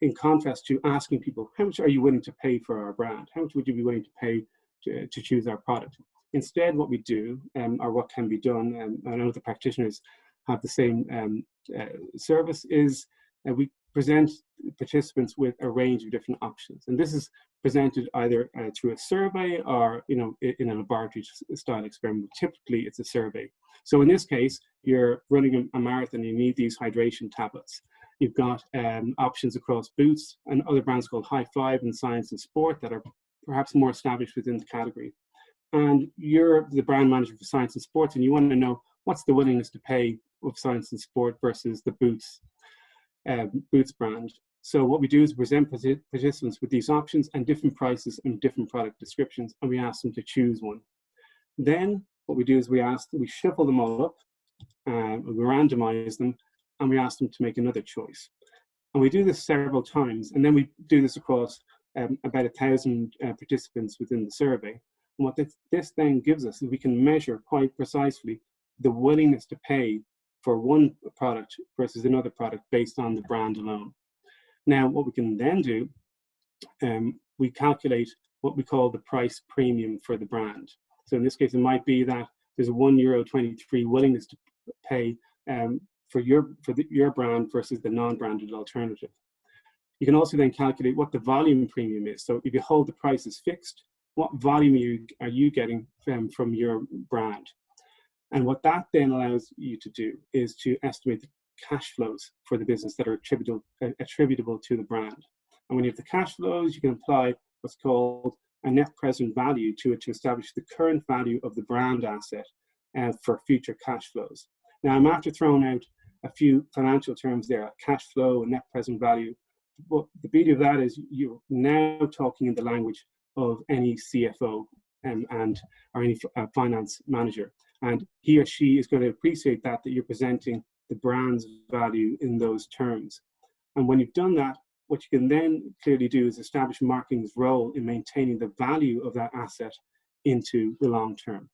in contrast to asking people, how much are you willing to pay for our brand? How much would you be willing to pay to choose our product? Instead, what we do, or what can be done, and I know the practitioners have the same service, is we present participants with a range of different options. And this is presented either through a survey or in a laboratory style experiment. Typically, it's a survey. So in this case, you're running a marathon, you need these hydration tablets. You've got options across Boots and other brands called High Five and Science and Sport that are perhaps more established within the category. And you're the brand manager for Science and Sports, and you want to know what's the willingness to pay of Science and Sport versus the Boots brand. So what we do is present participants with these options and different prices and different product descriptions, and we ask them to choose one. Then what we do is we shuffle them all up, we randomize them, and we ask them to make another choice. And we do this several times, and then we do this across about 1,000 participants within the survey. And what this then gives us is we can measure quite precisely the willingness to pay for one product versus another product based on the brand alone. Now, what we can then do, we calculate what we call the price premium for the brand. So in this case, it might be that there's a €1.23 willingness to pay for your brand versus the non-branded alternative. You can also then calculate what the volume premium is. So if you hold the prices fixed, what volume are you getting from your brand? And what that then allows you to do is to estimate the cash flows for the business that are attributable to the brand. And when you have the cash flows, you can apply what's called a net present value to it to establish the current value of the brand asset for future cash flows. Now, I'm after throwing out a few financial terms there, cash flow and net present value. But the beauty of that is you're now talking in the language of any CFO or any finance manager. And he or she is going to appreciate that you're presenting the brand's value in those terms. And when you've done that, what you can then clearly do is establish marketing's role in maintaining the value of that asset into the long term.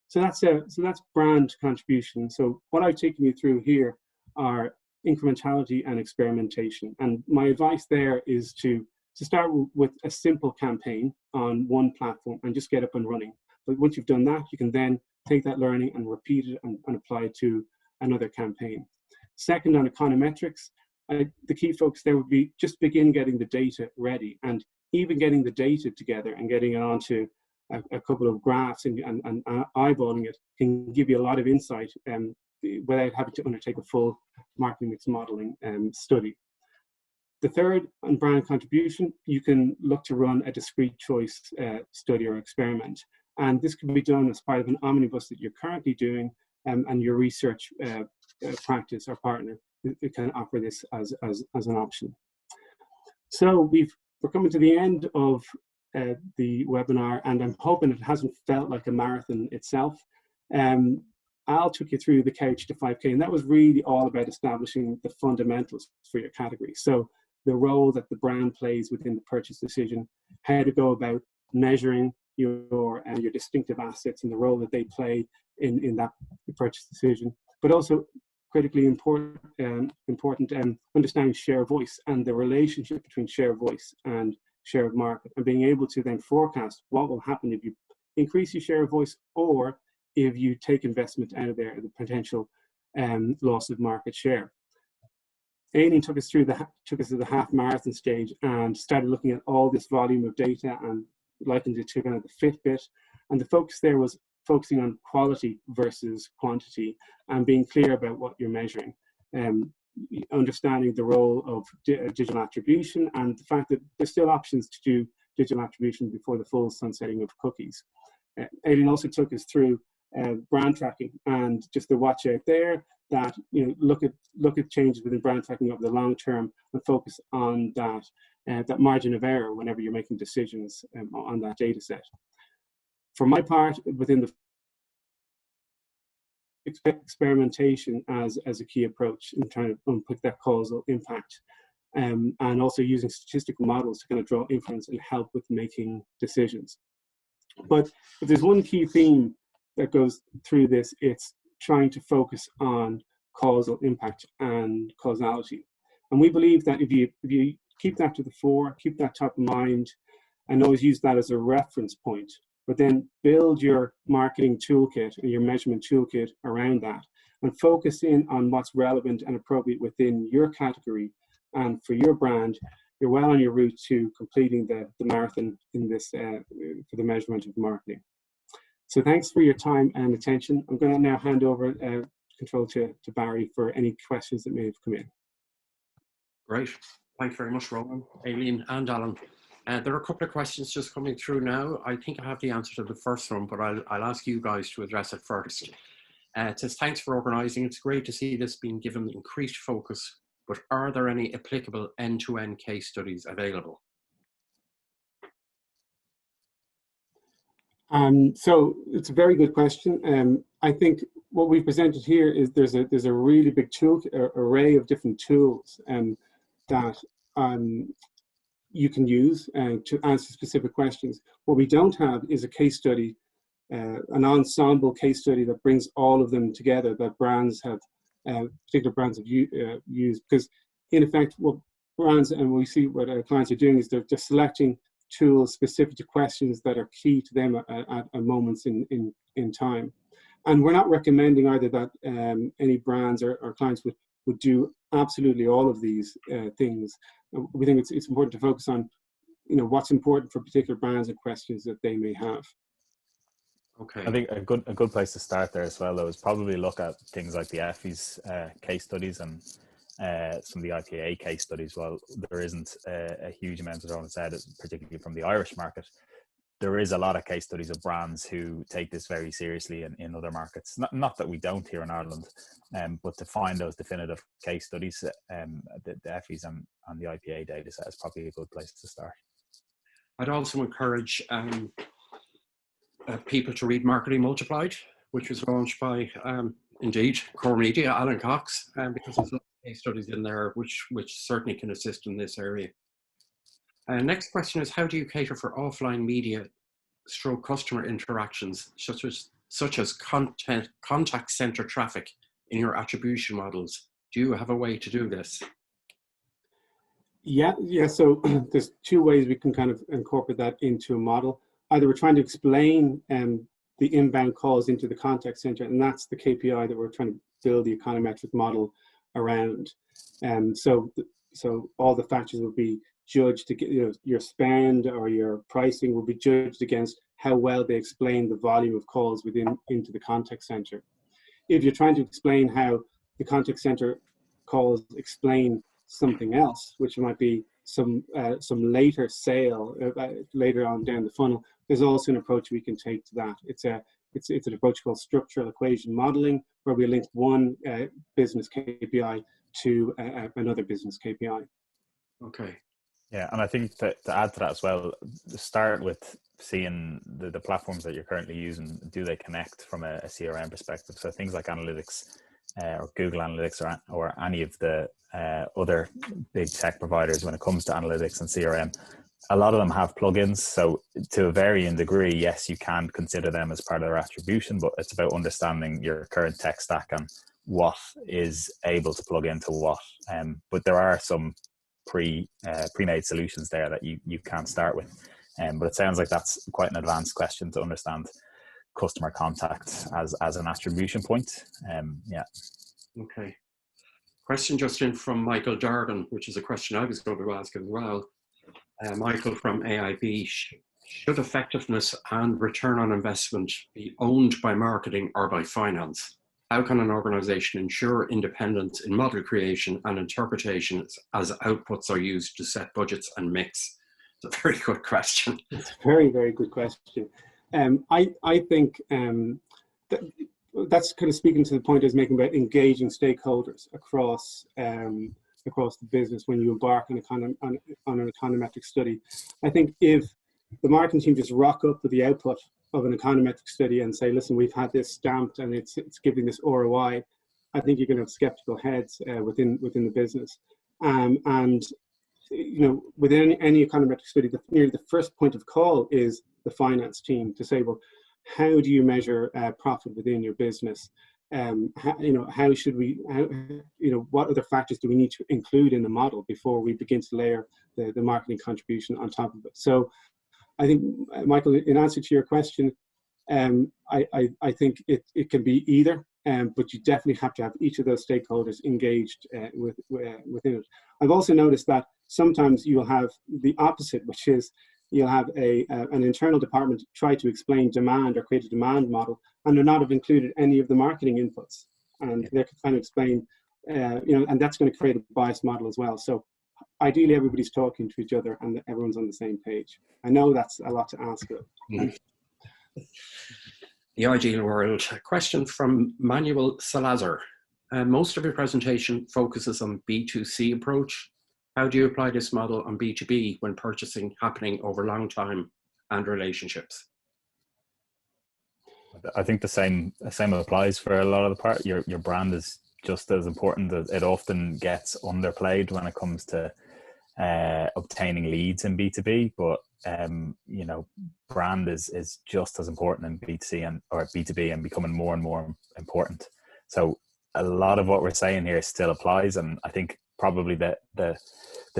So that's brand contribution. So what I've taken you through here are incrementality and experimentation. And my advice there is to start with a simple campaign on one platform and just get up and running. But once you've done that, you can then take that learning and repeat it and apply it to another campaign. Second, on econometrics, the key focus there would be just begin getting the data ready, and even getting the data together and getting it onto a couple of graphs and eyeballing it can give you a lot of insight without having to undertake a full marketing mix modeling study. The third, on brand contribution, you can look to run a discrete choice study or experiment. And this can be done as part of an omnibus that you're currently doing, and your research practice or partner can offer this as an option. So we're coming to the end of the webinar, and I'm hoping it hasn't felt like a marathon itself. Al took you through the couch to 5K, and that was really all about establishing the fundamentals for your category. So the role that the brand plays within the purchase decision, how to go about measuring your distinctive assets and the role that they play in that purchase decision, but also critically important understanding share of voice and the relationship between share of voice and share of market, and being able to then forecast what will happen if you increase your share of voice or if you take investment out of there, the potential loss of market share. Aileen took us to the half marathon stage and started looking at all this volume of data and likened it to kind of the Fitbit. And the focus there was focusing on quality versus quantity and being clear about what you're measuring. Understanding the role of digital attribution and the fact that there's still options to do digital attribution before the full sunsetting of cookies. Aileen also took us through brand tracking and just to watch out there that look at changes within brand tracking over the long term and focus on that margin of error whenever you're making decisions on that data set. For my part, within the experimentation as a key approach in trying to unpick that causal impact, and also using statistical models to kind of draw inference and help with making decisions. But if there's one key theme that goes through this, it's trying to focus on causal impact and causality. And we believe that if you keep that to the fore, keep that top of mind, and always use that as a reference point, but then build your marketing toolkit and your measurement toolkit around that, and focus in on what's relevant and appropriate within your category and for your brand, you're well on your route to completing the marathon in this for the measurement of marketing. So thanks for your time and attention. I'm going to now hand over control to Barry for any questions that may have come in. Great. Thanks very much, Rowan, Aileen, and Alan. There are a couple of questions just coming through now. I think I have the answer to the first one, but I'll ask you guys to address it first. It says, thanks for organising. It's great to see this being given increased focus, but are there any applicable end-to-end case studies available? So it's a very good question. I think what we presented here is there's a really big array of different tools that you can use to answer specific questions. What we don't have is a case study, an ensemble case study that brings all of them together that brands have, particular brands have used. Because in effect, what brands and we see what our clients are doing is they're just selecting tools specific to questions that are key to them at moments in time. And we're not recommending either that any brands or clients would do absolutely all of these things. We think it's important to focus on, what's important for particular brands and questions that they may have. Okay. I think a good place to start there as well, though, is probably look at things like the Effie's case studies and some of the IPA case studies. While there isn't a huge amount of on said, particularly from the Irish market, there is a lot of case studies of brands who take this very seriously in other markets. Not that we don't here in Ireland, but to find those definitive case studies, the Effie's and the IPA data set is probably a good place to start. I'd also encourage people to read Marketing Multiplied, which was launched by, indeed, Core Media, Alan Cox, because there's a lot of case studies in there which certainly can assist in this area. Next question is, how do you cater for offline media / customer interactions, such as contact center traffic in your attribution models? Do you have a way to do this? Yeah. So there's two ways we can kind of incorporate that into a model. Either we're trying to explain the inbound calls into the contact center, and that's the KPI that we're trying to build the econometric model around. So all the factors will be judged to get, your spend or your pricing will be judged against how well they explain the volume of calls into the contact center. If you're trying to explain how the contact center calls explain something else, which might be some later sale later on down the funnel, there's also an approach we can take to that. It's an approach called structural equation modeling, where we link one business KPI to another business KPI. Okay. Yeah, and I think to add to that as well, start with seeing the platforms that you're currently using. Do they connect from a CRM perspective? So things like analytics or Google Analytics or any of the other big tech providers when it comes to analytics and CRM, a lot of them have plugins. So to a varying degree, yes, you can consider them as part of their attribution, but it's about understanding your current tech stack and what is able to plug into what. But there are some pre-made solutions there that you can start with. But it sounds like that's quite an advanced question to understand customer contact as an attribution point. Yeah. Okay. Question just in from Michael Dargan, which is a question I was going to ask as well. Michael from AIB, should effectiveness and return on investment be owned by marketing or by finance? How can an organization ensure independence in model creation and interpretation as outputs are used to set budgets and mix? It's a very good question. It's a very, very good question. I think that's kind of speaking to the point I was making about engaging stakeholders across the business when you embark on an econometric study. I think if the marketing team just rock up with the output of an econometric study and say, listen, we've had this stamped and it's giving this ROI, I think you're going to have skeptical heads within the business. And within any econometric study, nearly the first point of call is the finance team to say, well, how do you measure profit within your business? How should we, what other factors do we need to include in the model before we begin to layer the marketing contribution on top of it? So I think, Michael, in answer to your question, I think it can be either, but you definitely have to have each of those stakeholders engaged within it. I've also noticed that sometimes you'll have the opposite, which is you'll have an internal department try to explain demand or create a demand model, and they're not have included any of the marketing inputs. and they can kind of explain, and that's going to create a bias model as well. So ideally, everybody's talking to each other and everyone's on the same page. I know that's a lot to ask, though. The ideal world. A question from Manuel Salazar. Most of your presentation focuses on B2C approach. How do you apply this model on B2B when purchasing happening over long time and relationships? I think the same applies for a lot of the part. Your brand is just as important. It often gets underplayed when it comes to obtaining leads in B2B, but brand is just as important in B2C or B2B and becoming more and more important. So a lot of what we're saying here still applies, and I think probably the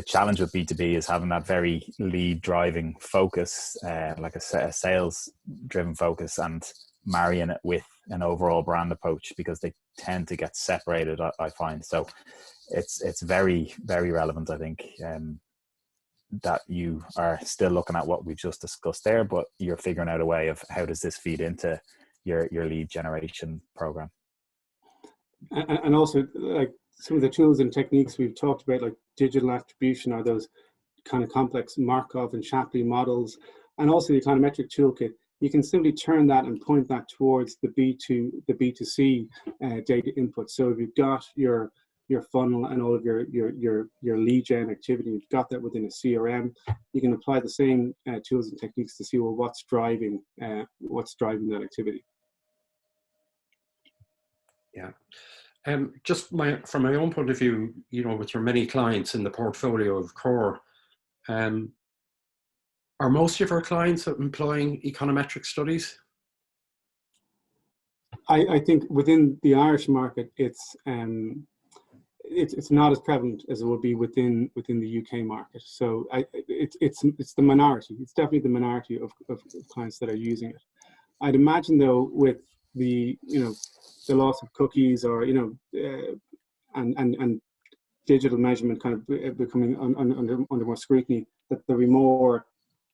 challenge with B2B is having that very lead driving focus, like a sales driven focus, and marrying it with an overall brand approach, because they tend to get separated, I find. So it's very, very relevant, I think, that you are still looking at what we've just discussed there, but you're figuring out a way of how does this feed into your lead generation program. And also, like, some of the tools and techniques we've talked about, like digital attribution, are those kind of complex Markov and Shapley models, and also the econometric toolkit. You can simply turn that and point that towards the B2C data input. So if you've got your funnel and all of your lead gen activity, you've got that within a CRM, you can apply the same tools and techniques to see, well, what's driving that activity. Yeah. Just from my own point of view, with your many clients in the portfolio of Core, are most of our clients employing econometric studies? I think within the Irish market, it's not as prevalent as it would be within the UK market. So it's the minority. It's definitely the minority of clients that are using it. I'd imagine, though, with the loss of cookies, or and digital measurement kind of becoming under more scrutiny, that there'll be more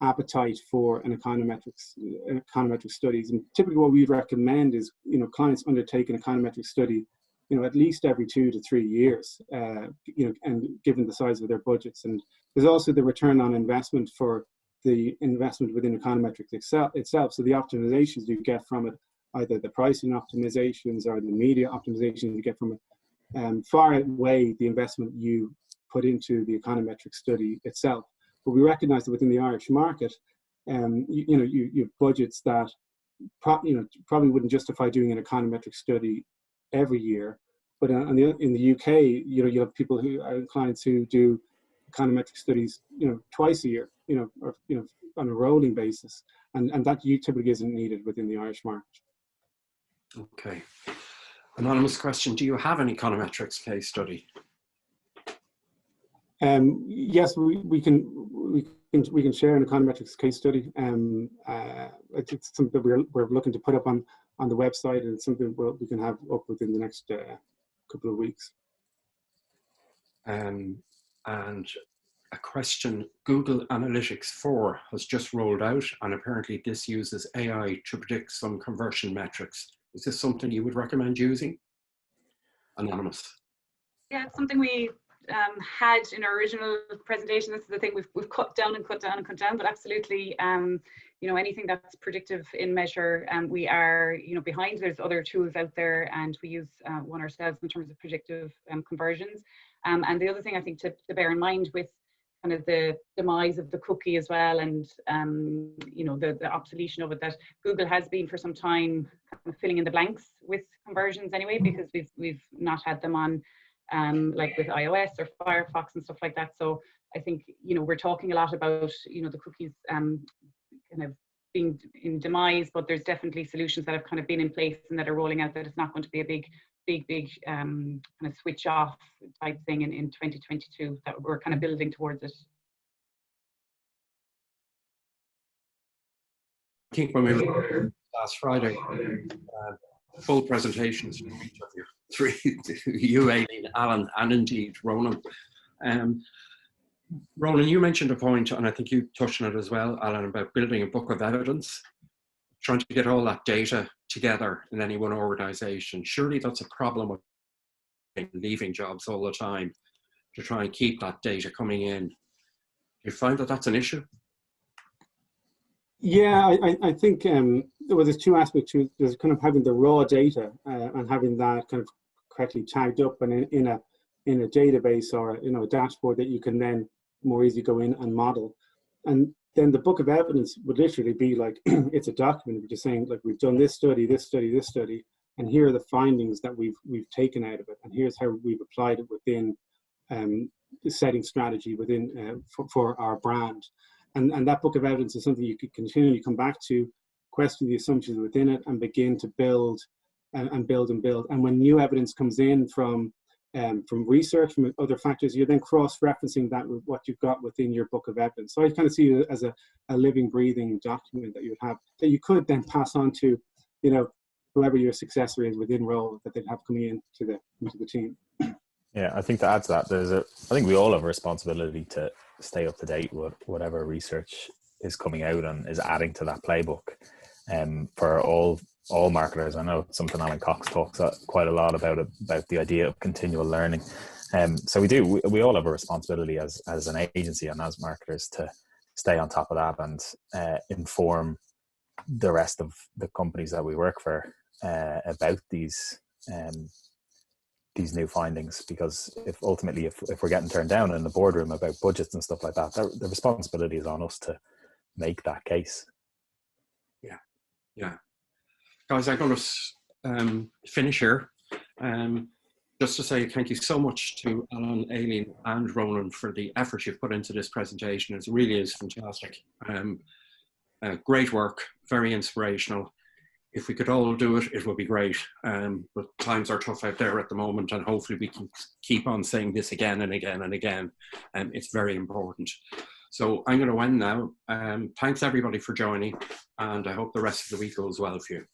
appetite for an econometric studies. And typically what we'd recommend is, clients undertake an econometric study, at least every 2 to 3 years, and given the size of their budgets. And there's also the return on investment for the investment within econometrics itself. So the optimizations you get from it, either the pricing optimizations or the media optimizations you get from it, far outweigh the investment you put into the econometric study itself. But we recognize that within the Irish market, you have budgets that probably wouldn't justify doing an econometric study every year. But in the UK, you have people clients who do econometric studies, twice a year, or on a rolling basis, and that typically isn't needed within the Irish market. Okay. Anonymous question: do you have an econometrics case study? Yes, we can share an econometrics case study. It's something that we're looking to put up on the website, and it's something we can have up within the next couple of weeks. And a question: Google Analytics 4 has just rolled out, and apparently this uses AI to predict some conversion metrics. Is this something you would recommend using? Anonymous. Yeah, it's something we had in our original presentation. This is the thing we've cut down, but absolutely, anything that's predictive in measure, we are, behind. There's other tools out there, and we use one ourselves in terms of predictive conversions. And the other thing I think to bear in mind with kind of the demise of the cookie as well, and the obsolescence of it, that Google has been for some time kind of filling in the blanks with conversions anyway, because we've not had them on like with iOS or Firefox and stuff like that. So I think we're talking a lot about the cookies kind of being in demise, but there's definitely solutions that have kind of been in place and that are rolling out, that it's not going to be a big kind of switch off type thing in 2022, that we're kind of building towards it. I think when we were last Friday, full presentations from each of you, you, Aileen, Alan, and indeed Ronan. Ronan, you mentioned a point, and I think you touched on it as well, Alan, about building a book of evidence, trying to get all that data together in any one organization. Surely that's a problem of leaving jobs all the time to try and keep that data coming in. Do you find that that's an issue? Yeah, I think well, there's two aspects to it. There's kind of having the raw data and having that kind of correctly tagged up and in a database or a dashboard that you can then more easily go in and model. And then the book of evidence would literally be like it's a document which is saying, like, we've done this study, this study, this study, and here are the findings that we've taken out of it, and here's how we've applied it within the setting strategy within for our brand. And that book of evidence is something you could continually come back to, question the assumptions within it, and begin to build and build and build. And when new evidence comes in from research, from other factors, you're then cross-referencing that with what you've got within your book of evidence. So I kind of see it as a living, breathing document that you would have, that you could then pass on to, whoever your successor is within role that they'd have coming into the team. Yeah, I think to add to that, I think we all have a responsibility to stay up to date with whatever research is coming out and is adding to that playbook. For all marketers, I know it's something Alan Cox talks quite a lot about the idea of continual learning. So we all have a responsibility as an agency and as marketers to stay on top of that and inform the rest of the companies that we work for about these new findings, because if we're getting turned down in the boardroom about budgets and stuff like that, the responsibility is on us to make that case. Yeah. Guys, I'm going to finish here. Just to say thank you so much to Alan, Aileen and Ronan for the effort you've put into this presentation. It really is fantastic. Great work, very inspirational. If we could all do it, it would be great. But times are tough out there at the moment, and hopefully we can keep on saying this again and again and again. It's very important. So I'm going to end now. Thanks everybody for joining, and I hope the rest of the week goes well for you.